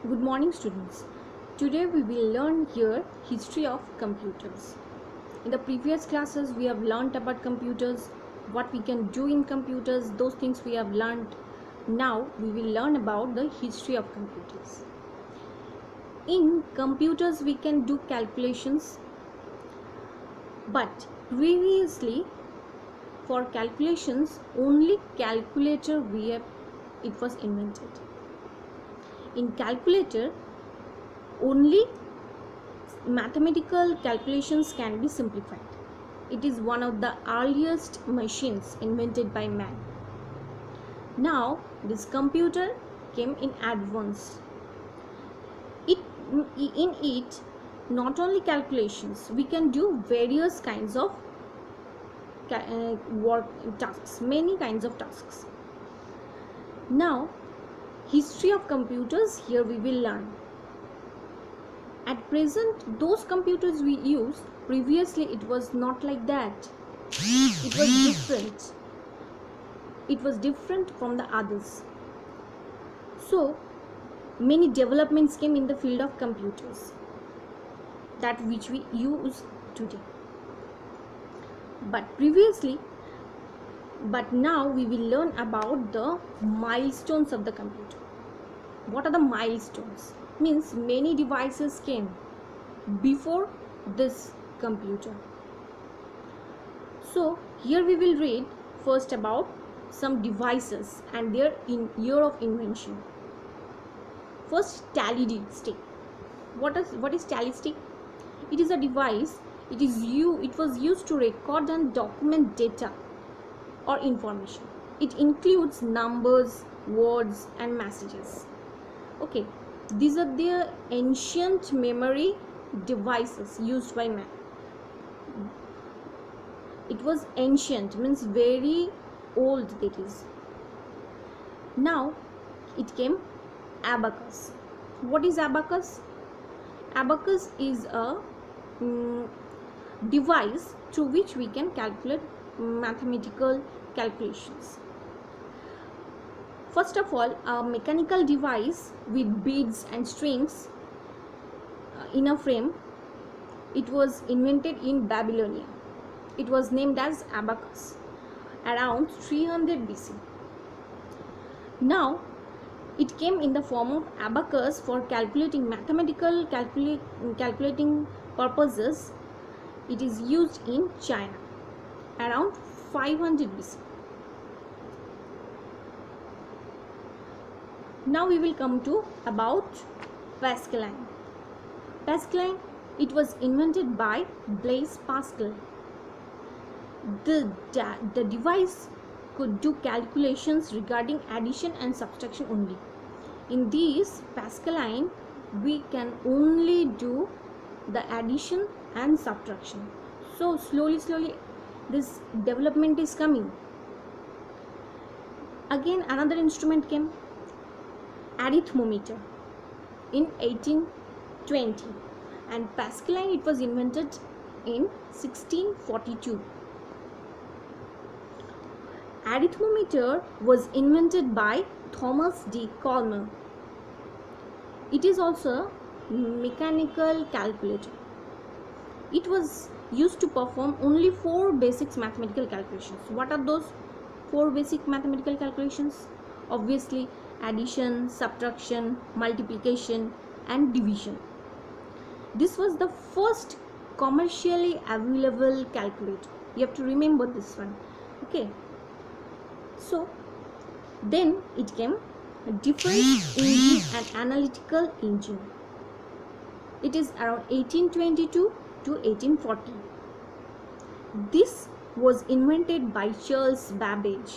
Good morning, students. Today we will learn here history of computers. In the previous classes we have learnt about computers, what we can do in computers, those things we have learnt. Now we will learn about the history of computers. In computers we can do calculations, but previously for calculations only calculator it was invented. In calculator only mathematical calculations can be simplified. It is one of the earliest machines invented by man. Now this computer came in advance. In it not only calculations, we can do various kinds of work tasks, many kinds of tasks. Now history of computers, here we will learn. At present, those computers we use, previously it was not like that. It was different. It was different from the others. So, many developments came in the field of computers, that which we use today. But now we will learn about the milestones of the computer. What are the milestones? Means many devices came before this computer. So here we will read first about some devices and their year of invention. First, tally stick. What is tally stick? It is a device. It was used to record and document data or information. It includes numbers, words and messages. Okay, these are the ancient memory devices used by man. It was ancient, means very old, that is. Now it came abacus. What is abacus? Abacus is a device through which we can calculate mathematical calculations. First of all, a mechanical device with beads and strings in a frame. It was invented in Babylonia. It was named as abacus around 300 BC. Now it came in the form of abacus for calculating mathematical calculating purposes. It is used in China around 500 BC. Now we will come to about Pascaline. Pascaline, it was invented by Blaise Pascal. The device could do calculations regarding addition and subtraction only. In these Pascaline, we can only do the addition and subtraction. So slowly this development is coming. Again another instrument came, arithmometer, in 1820, and Pascaline, it was invented in 1642. Arithmometer was invented by Thomas D. Colmer. It is also mechanical calculator. It was used to perform only 4 basic mathematical calculations. What are those 4 basic mathematical calculations? Obviously, addition, subtraction, multiplication and division. This was the first commercially available calculator. You have to remember this one. Okay. So then it came a difference engine and analytical engine. It is around 1822 to 1840. This was invented by Charles Babbage.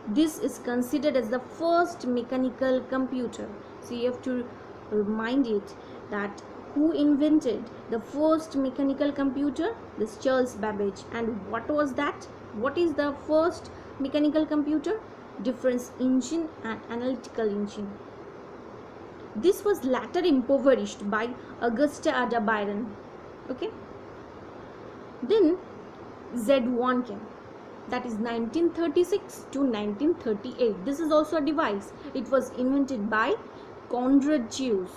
This is considered as the first mechanical computer. So you have to remind it that who invented the first mechanical computer? This Charles Babbage. And what was that? What is the first mechanical computer? Difference engine and analytical engine. This was later impoverished by Augusta Ada Byron. Okay. Then Z1 came. That is 1936 to 1938. This is also a device. It was invented by Conrad Zuse.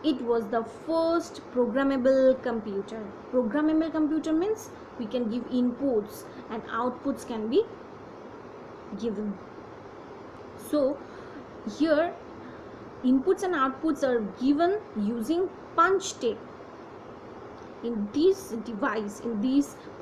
It was the first programmable computer. Programmable computer means we can give inputs and outputs can be given. So here inputs and outputs are given using punch tape. In this device, in this